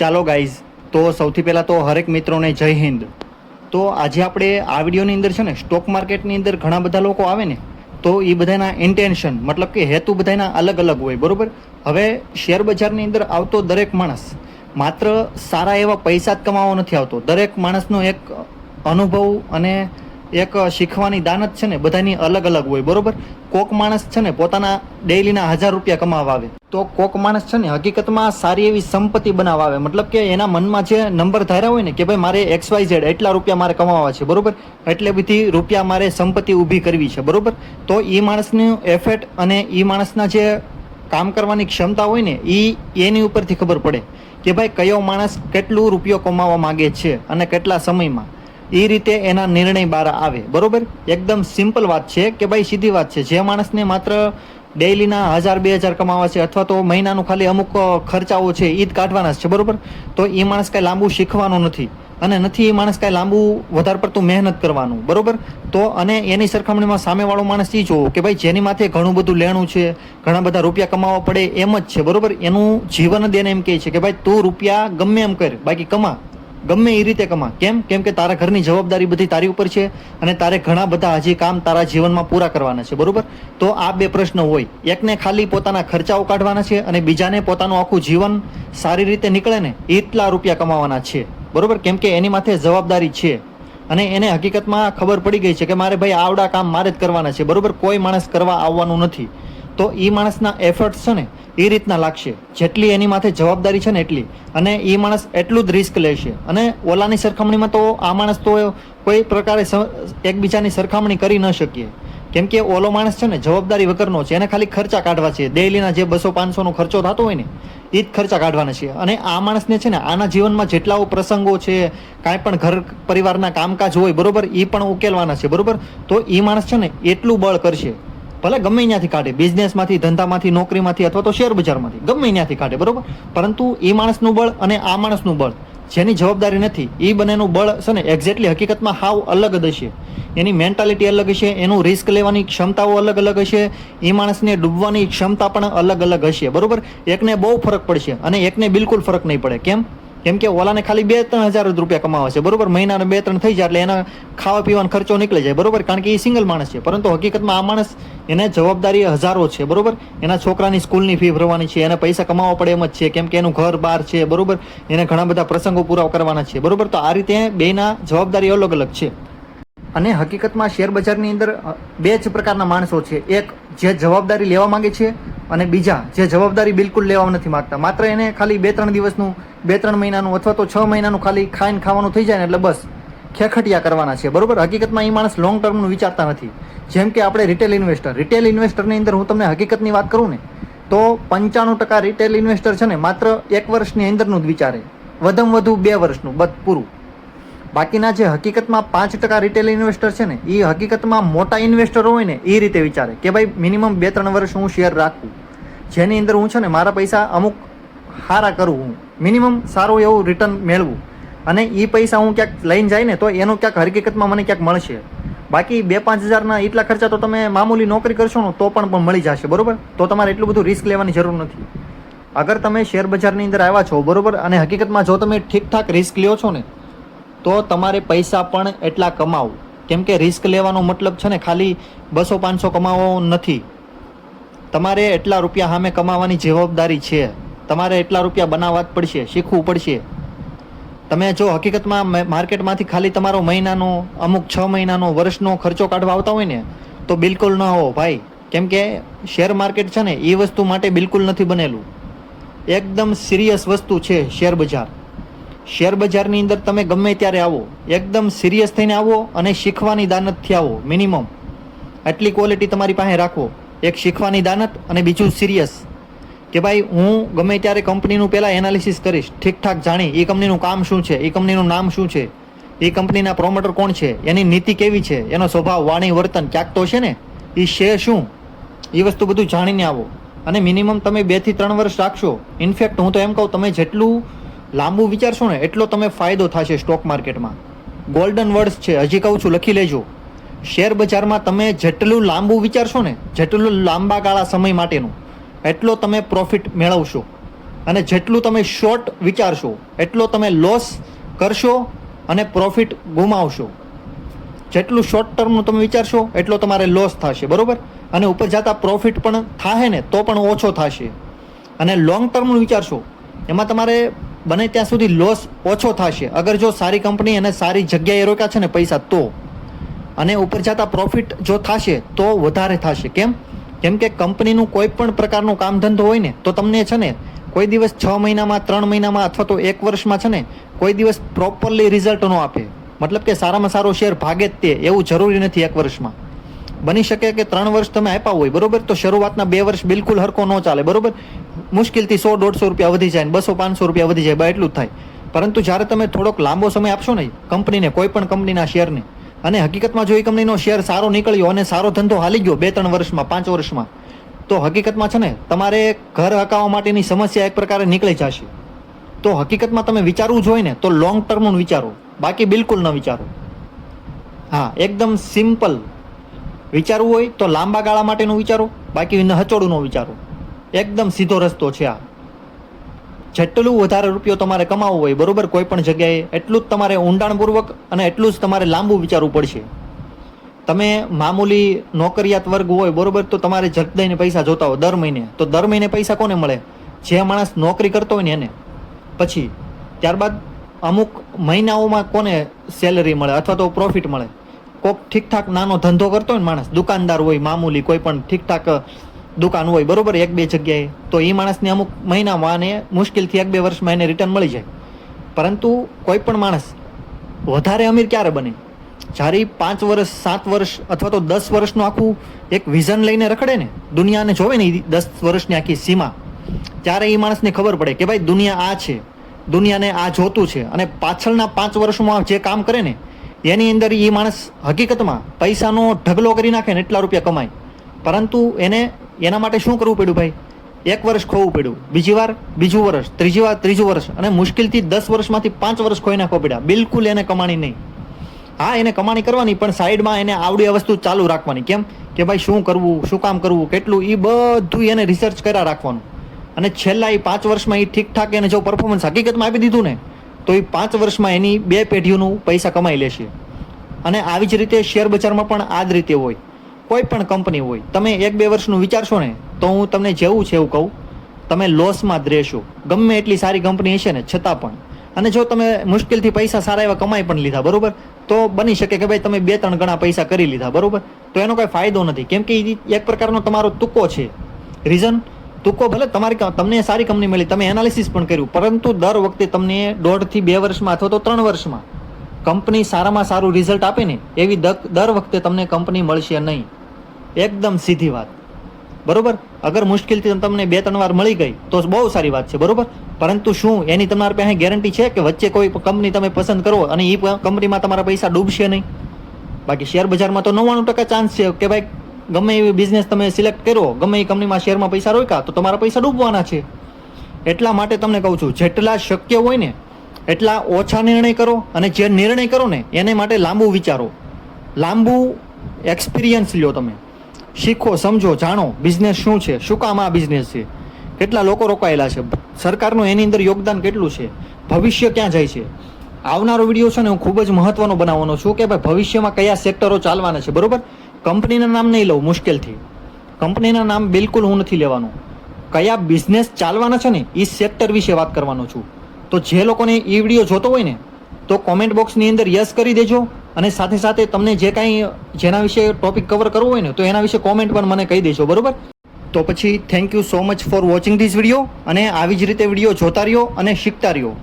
ચાલો ગાઈઝ, તો સૌથી પહેલાં તો હરેક મિત્રોને જય હિન્દ. તો આજે આપણે આ વિડીયોની અંદર છે ને સ્ટોક માર્કેટની અંદર ઘણા બધા લોકો આવે ને, તો એ બધાના ઇન્ટેન્શન મતલબ કે હેતુ બધાના અલગ અલગ હોય, બરાબર. હવે શેર બજારની અંદર આવતો દરેક માણસ માત્ર સારા એવા પૈસા જ કમાવા નથી આવતો. દરેક માણસનો એક અનુભવ અને એક શીખવાની દાનત છે ને બધાની અલગ અલગ હોય, બરોબર. કોક માણસ છે ને પોતાના ડેઈલીના 1000 રૂપિયા કમાવા આવે, તો કોક માણસ છે ને હકીકતમાં સારી એવી સંપત્તિ બનાવવા આવે. મતલબ કે એના મનમાં જે નંબર ધાર્યા હોય ને કે ભાઈ મારે XYZ એટલા રૂપિયા મારે કમાવા છે, બરોબર, એટલે બધી રૂપિયા મારે સંપત્તિ ઊભી કરવી છે, બરોબર. તો એ માણસનું એફર્ટ અને એ માણસના જે કામ કરવાની ક્ષમતા હોય ને એની ઉપરથી ખબર પડે કે ભાઈ કયો માણસ કેટલું રૂપિયો કમાવા માંગે છે અને કેટલા સમયમાં. એ રીતે એના નિર્ણય બહાર આવે, બરોબર. એકદમ સિમ્પલ વાત છે કે ભાઈ સીધી વાત છે. જે માણસને માત્ર ડેઈલીના 1000-2000 કમાવા છે અથવા તો મહિનાનું ખાલી અમુક ખર્ચાઓ છે એ જ કાઢવાના છે, બરોબર, તો એ માણસ કાંઈ લાંબુ શીખવાનું નથી અને નથી એ માણસ કાંઈ લાંબુ વધારે પડતું મહેનત કરવાનું, બરોબર. તો અને એની સરખામણીમાં સામેવાળો માણસ એ જોવો કે ભાઈ જેની માથે ઘણું બધું લેણું છે, ઘણા બધા રૂપિયા કમાવા પડે એમ જ છે, બરોબર. એનું જીવન જ એને એમ કહે છે કે ભાઈ તું રૂપિયા ગમે એમ કર, બાકી કમા, ગમે એ રીતે કમા. કેમ કે તારા ઘરની જવાબદારી બધી તારી ઉપર છે અને તારે ઘણા બધા હજી કામ તારા જીવનમાં પૂરા કરવાના છે, બરોબર. તો આ બે પ્રશ્ન હોય, એકને ખાલી પોતાના ખર્ચાઓ કાઢવાના છે અને બીજાને પોતાનું આખું જીવન સારી રીતે નીકળે ને એટલા રૂપિયા કમાવાના છે, બરોબર. કેમ કે એની માથે જવાબદારી છે અને એને હકીકતમાં ખબર પડી ગઈ છે કે મારે ભાઈ આવડા કામ મારે જ કરવાના છે, બરોબર. કોઈ માણસ કરવા આવવાનું નથી. તો એ માણસના એફર્ટ્સ છે ને એ રીતના લાગશે, જેટલી એની માથે જવાબદારી છે ને એટલી, અને એ માણસ એટલું જ રિસ્ક લેશે. અને ઓલાની સરખામણીમાં તો આ માણસ તો કોઈ પ્રકારે એકબીજાની સરખામણી કરી ન શકીએ. કેમ કે ઓલો માણસ છે ને જવાબદારી વગરનો છે, એને ખાલી ખર્ચા કાઢવા છે. ડેઈલીના જે 200-500નો ખર્ચો થતો હોય ને એ જ ખર્ચા કાઢવાના છે. અને આ માણસને છે ને આના જીવનમાં જેટલાઓ પ્રસંગો છે, કાંઈ પણ ઘર પરિવારના કામકાજ હોય, બરોબર, એ પણ ઉકેલવાના છે, બરોબર. તો એ માણસ છે ને એટલું બળ કરશે, ભલે ગમે ત્યાંથી કાઢે, બિઝનેસમાંથી, ધંધામાંથી, નોકરીમાંથી અથવા તો શેર બજારમાંથી, ગમે ત્યાંથી કાઢે, બરોબર. પરંતુ એ માણસનું બળ અને આ માણસનું બળ, જેની જવાબદારી નથી, એ બંનેનું બળ છે ને એક્ઝેક્ટલી હકીકતમાં હાવ અલગ જ હશે. એની મેન્ટાલિટી અલગ હશે, એનું રિસ્ક લેવાની ક્ષમતાઓ અલગ અલગ હશે, એ માણસને ડૂબવાની ક્ષમતા પણ અલગ અલગ હશે, બરોબર. એકને બહુ ફરક પડશે અને એકને બિલકુલ ફરક નહીં પડે. કેમ કે ઓલાને ખાલી 2-3 હજાર રૂપિયા કમાવા છે, બરોબર. મહિનાને 2-3 થઈ જાય એટલે એના ખાવા પીવાનો ખર્ચો નીકળી જાય, બરોબર, કારણ કે એ સિંગલ માણસ છે. પરંતુ હકીકતમાં આ માણસ, એને જવાબદારી હજારો છે, બરોબર. એના છોકરાની સ્કૂલની ફી ભરવાની છે, એને પૈસા કમાવા પડે એમ જ છે, કેમ કે એનું ઘર બહાર છે, બરોબર. એને ઘણા બધા પ્રસંગો પૂરા કરવાના છે, બરોબર. તો આ રીતે બેના જવાબદારી અલગ અલગ છે. અને હકીકતમાં શેર બજારની અંદર બે જ પ્રકારના માણસો છે. એક જે જવાબદારી લેવા માંગે છે અને બીજા જે જવાબદારી બિલકુલ લેવા નથી માંગતા. માત્ર એને ખાલી 2-3 દિવસનું, 2-3 મહિનાનું અથવા તો 6 મહિનાનું ખાલી ખાઈને ખાવાનું થઈ જાય ને એટલે બસ ખેખટિયા કરવાના છે, બરોબર. હકીકતમાં એ માણસ લોંગ ટર્મનું વિચારતા નથી. જેમ કે આપણે રિટેલ ઇન્વેસ્ટરની અંદર હું તમને હકીકતની વાત કરું ને તો 95% રિટેલ ઇન્વેસ્ટર છે ને માત્ર 1 વર્ષની અંદરનું જ વિચારે, વધુમાં વધુ 2 વર્ષનું, બસ પૂરું. બાકીના જે હકીકતમાં 5% રિટેલ ઇન્વેસ્ટર છે ને એ હકીકતમાં મોટા ઇન્વેસ્ટર હોય ને એ રીતે વિચારે કે ભાઈ મિનિમમ 2-3 વર્ષ હું શેર રાખું, જેની અંદર હું છે ને મારા પૈસા અમુક સારા કરું, હું મિનિમમ સારું એવું રિટર્ન મેળવું, અને એ પૈસા હું ક્યાંક લઈને જાય ને તો એનું ક્યાંક હકીકતમાં મને ક્યાંક મળશે. બાકી 2-5 હજારના એટલા ખર્ચા તો તમે મામૂલી નોકરી કરશો ને તો પણ મળી જશે, બરોબર. તો તમારે એટલું બધું રિસ્ક લેવાની જરૂર નથી. અગર તમે શેર બજારની અંદર આવ્યા છો, બરોબર, અને હકીકતમાં જો તમે ઠીકઠાક રિસ્ક લ્યો છો ને તો તમારે પૈસા પણ એટલા કમાવો. કેમ કે રિસ્ક લેવાનો મતલબ છે ને ખાલી 200-500 કમાવો નથી. તમારે એટલા રૂપિયા સામે કમાવાની જવાબદારી છે. તમારે એટલા રૂપિયા બનાવવા જ પડશે, શીખવું પડશે. તમે જો હકીકતમાં માર્કેટમાંથી ખાલી તમારો મહિનાનો, અમુક 6 મહિનાનો, વર્ષનો ખર્ચો કાઢવા આવતા હોય ને તો બિલકુલ ન હો ભાઈ. કેમ કે શેર માર્કેટ છે ને એ વસ્તુ માટે બિલકુલ નથી બનેલું. એકદમ સિરિયસ વસ્તુ છે શેર બજાર. શેર બજારની અંદર તમે ગમે ત્યારે આવો, એકદમ સિરિયસ થઈને આવો અને શીખવાની દાનતથી આવો. મિનિમમ આટલી ક્વોલિટી તમારી પાસે રાખો, એક શીખવાની દાનત અને બીજું સિરિયસ, કે ભાઈ હું ગમે ત્યારે કંપનીનું પહેલાં એનાલિસિસ કરીશ, ઠીકઠાક જાણી એ કંપનીનું કામ શું છે, એ કંપનીનું નામ શું છે, એ કંપનીના પ્રોમોટર કોણ છે, એની નીતિ કેવી છે, એનો સ્વભાવ, વાણી, વર્તન ક્યાંક તો છે ને, એ શેર શું, એ વસ્તુ બધું જાણીને આવો. અને મિનિમમ તમે 2-3 વર્ષ રાખશો. ઇનફેક્ટ હું તો એમ કહું, તમે જેટલું લાંબુ વિચારશો ને એટલો તમે ફાયદો થશે સ્ટોક માર્કેટમાં. ગોલ્ડન વર્ડ્સ છે, હજી કહું છું, લખી લેજો. શેર બજારમાં તમે જેટલું લાંબુ વિચારશો ને, જેટલું લાંબા ગાળા સમય માટેનું, એટલો તમે પ્રોફિટ મેળવશો. અને જેટલું તમે શોર્ટ વિચારશો એટલો તમે લોસ કરશો અને પ્રોફિટ ગુમાવશો. જેટલું શોર્ટ ટર્મનું તમે વિચારશો એટલો તમારે લોસ થશે, બરોબર. અને ઉપર જતા પ્રોફિટ પણ થાય ને તો પણ ઓછો થશે. અને લોંગ ટર્મનું વિચારશો એમાં તમારે બને ત્યાં સુધી લોસ ઓછો થશે અગર જો સારી કંપની અને સારી જગ્યાએ રોક્યા છે ને પૈસા તો. અને ઉપર જતા પ્રોફિટ જો થશે તો વધારે થશે. કેમ કે કંપનીનું કોઈ પણ પ્રકારનું કામ ધંધો હોય ને તો તમને છે ને કોઈ દિવસ 6 મહિનામાં 3 મહિનામાં અથવા તો 1 વર્ષમાં છે ને કોઈ દિવસ પ્રોપરલી રિઝલ્ટ ન આપે. મતલબ કે સારામાં સારો શેર ભાગે જ તે એવું જરૂરી નથી 1 વર્ષમાં. બની શકે કે 3 વર્ષ તમે આપ્યા હોય, બરોબર, તો શરૂઆતના 2 વર્ષ બિલકુલ હરકો ન ચાલે, બરોબર. મુશ્કેલથી 100-150 રૂપિયા વધી જાય, 200-500 રૂપિયા વધી જાય, એટલું જ થાય. પરંતુ જ્યારે તમે થોડોક લાંબો સમય આપશો ને કંપનીને, કોઈ પણ કંપનીના શેરને, અને હકીકતમાં જો એ કંપનીનો શેર સારો નીકળ્યો અને સારો ધંધો હાલી ગયો 2-3 વર્ષમાં, 5 વર્ષમાં, તો હકીકતમાં છે ને તમારે ઘર હકાવવા માટેની સમસ્યા એક પ્રકારે નીકળી જશે. તો હકીકતમાં તમે વિચારવું જોઈએ ને તો લોંગ ટર્મનું વિચારો, બાકી બિલકુલ ન વિચારો. હા, એકદમ સિમ્પલ વિચારવું હોય તો લાંબા ગાળા માટેનું વિચારો, બાકી હચોડું ન વિચારો. એકદમ સીધો રસ્તો છે આ. જેટલું વધારે રૂપિયો તમારે કમાવવો હોય, બરોબર, કોઈ પણ જગ્યાએ, એટલું જ તમારે ઊંડાણપૂર્વક અને એટલું જ તમારે લાંબુ વિચારવું પડશે. તમે મામૂલી નોકરિયાત વર્ગ હોય, બરોબર, તો તમારે ઝટ દઈને પૈસા જોતા હોય દર મહિને, તો દર મહિને પૈસા કોને મળે? જે માણસ નોકરી કરતો હોય ને એને. પછી ત્યારબાદ અમુક મહિનાઓમાં કોને સેલરી મળે અથવા તો પ્રોફિટ મળે? કોક ઠીકઠાક નાનો ધંધો કરતો હોય ને માણસ, દુકાનદાર હોય મામૂલી, કોઈ પણ ઠીકઠાક દુકાન હોય, બરોબર, 1-2 જગ્યાએ, તો એ માણસને અમુક મહિનામાં અને મુશ્કેલથી 1-2 વર્ષમાં એને રિટર્ન મળી જાય. પરંતુ કોઈ પણ માણસ વધારે અમીર ક્યારે બને? જ્યારે 5 વર્ષ, 7 વર્ષ અથવા તો 10 વર્ષનું આખું એક વિઝન લઈને રખડે ને, દુનિયાને જોવે ને 10 વર્ષની આખી સીમા, ત્યારે એ માણસને ખબર પડે કે ભાઈ દુનિયા આ છે, દુનિયાને આ જોતું છે. અને પાછળના 5 વર્ષમાં જે કામ કરે ને એની અંદર એ માણસ હકીકતમાં પૈસાનો ઢગલો કરી નાખે ને એટલા રૂપિયા કમાય. પરંતુ એના માટે શું કરવું પડ્યું ભાઈ? 1 વર્ષ ખોવું પડ્યું, બીજી વાર બીજું વર્ષ, ત્રીજી વાર ત્રીજું વર્ષ, અને મુશ્કેલથી 10 વર્ષમાંથી 5 વર્ષ ખોઈ નાખવા પડ્યા. બિલકુલ એને કમાણી નહીં. હા, એને કમાણી કરવાની, પણ સાઈડમાં એને આવડી આ વસ્તુ ચાલુ રાખવાની. કેમ કે ભાઈ શું કરવું, શું કામ કરવું, કેટલું, એ બધું એને રિસર્ચ કર્યા રાખવાનું. અને છેલ્લા 5 વર્ષમાં એ ઠીકઠાક એને જો પરફોર્મન્સ હકીકતમાં આપી દીધું ને તો એ 5 વર્ષમાં એની 2 પેઢીઓનું પૈસા કમાઈ લેશે. અને આવી જ રીતે શેર બજારમાં પણ આ જ રીતે હોય. કોઈ પણ કંપની હોય, તમે 1-2 વર્ષનું વિચારશો ને તો હું તમને જેવું છે એવું કહું, તમે લોસમાં જ રહેશો. ગમે એટલી સારી કંપની હશે ને છતાં પણ. અને જો તમે મુશ્કેલથી પૈસા સારા એવા કમાઈ પણ લીધા, બરોબર, તો બની શકે કે ભાઈ તમે 2-3 ગણા પૈસા કરી લીધા, બરોબર, તો એનો કોઈ ફાયદો નથી. કેમ કે એ એક પ્રકારનો તમારો તુક્કો છે. રીઝન, તુક્કો ભલે તમને સારી કંપની મળી, તમે એનાલિસિસ પણ કર્યું, પરંતુ દર વખતે તમને 1.5 થી 2 વર્ષમાં અથવા તો 3 વર્ષમાં કંપની સારામાં સારું રિઝલ્ટ આપે ને એવી દર વખતે તમને કંપની મળશે નહીં. એકદમ સીધી વાત, બરોબર. અગર મુશ્કેલથી તમને 2-3 વાર મળી ગઈ તો બહુ સારી વાત છે, બરોબર. પરંતુ શું એની તમારી પાસે ગેરંટી છે કે વચ્ચે કોઈ કંપની તમે પસંદ કરો અને એ કંપનીમાં તમારા પૈસા ડૂબશે નહીં? બાકી શેર બજારમાં તો 99% ચાન્સ છે કે ભાઈ ગમે એવી બિઝનેસ તમે સિલેક્ટ કર્યો, ગમે એ કંપનીમાં શેરમાં પૈસા રોક્યા તો તમારા પૈસા ડૂબવાના છે. એટલા માટે તમને કહું છું, જેટલા શક્ય હોય ને એટલા ઓછા નિર્ણય કરો, અને જે નિર્ણય કરો ને એને માટે લાંબુ વિચારો, લાંબુ એક્સપિરિયન્સ લ્યો. તમે શીખો, સમજો, જાણો બિઝનેસ શું છે, શું કામ આ બિઝનેસ છે, કેટલા લોકો રોકાયેલા છે, સરકારનું એની અંદર યોગદાન કેટલું છે, ભવિષ્ય ક્યાં જાય છે. આવનારો વિડીયો છે ને હું ખૂબ જ મહત્વનો બનાવવાનો છું કે ભાઈ ભવિષ્યમાં કયા સેક્ટરો ચાલવાના છે, બરોબર. કંપનીના નામ નહીં લઉં મુશ્કેલથી, કંપનીના નામ બિલકુલ હું નથી લેવાનું. કયા બિઝનેસ ચાલવાના છે ને એ સેક્ટર વિશે વાત કરવાનો છું. તો જે લોકોને એ વિડીયો જોતો હોય ને તો કોમેન્ટ બોક્સની અંદર યસ કરી દેજો. અને સાથે સાથે તમને જે કાંઈ જેના વિશે ટોપિક કવર કરવો હોય ને તો એના વિશે કોમેન્ટ પણ મને કહી દેજો, બરોબર. તો પછી thank you so much for watching this video. અને આવી જ રીતે વિડીયો જોતા રહ્યો અને શીખતા રહ્યો.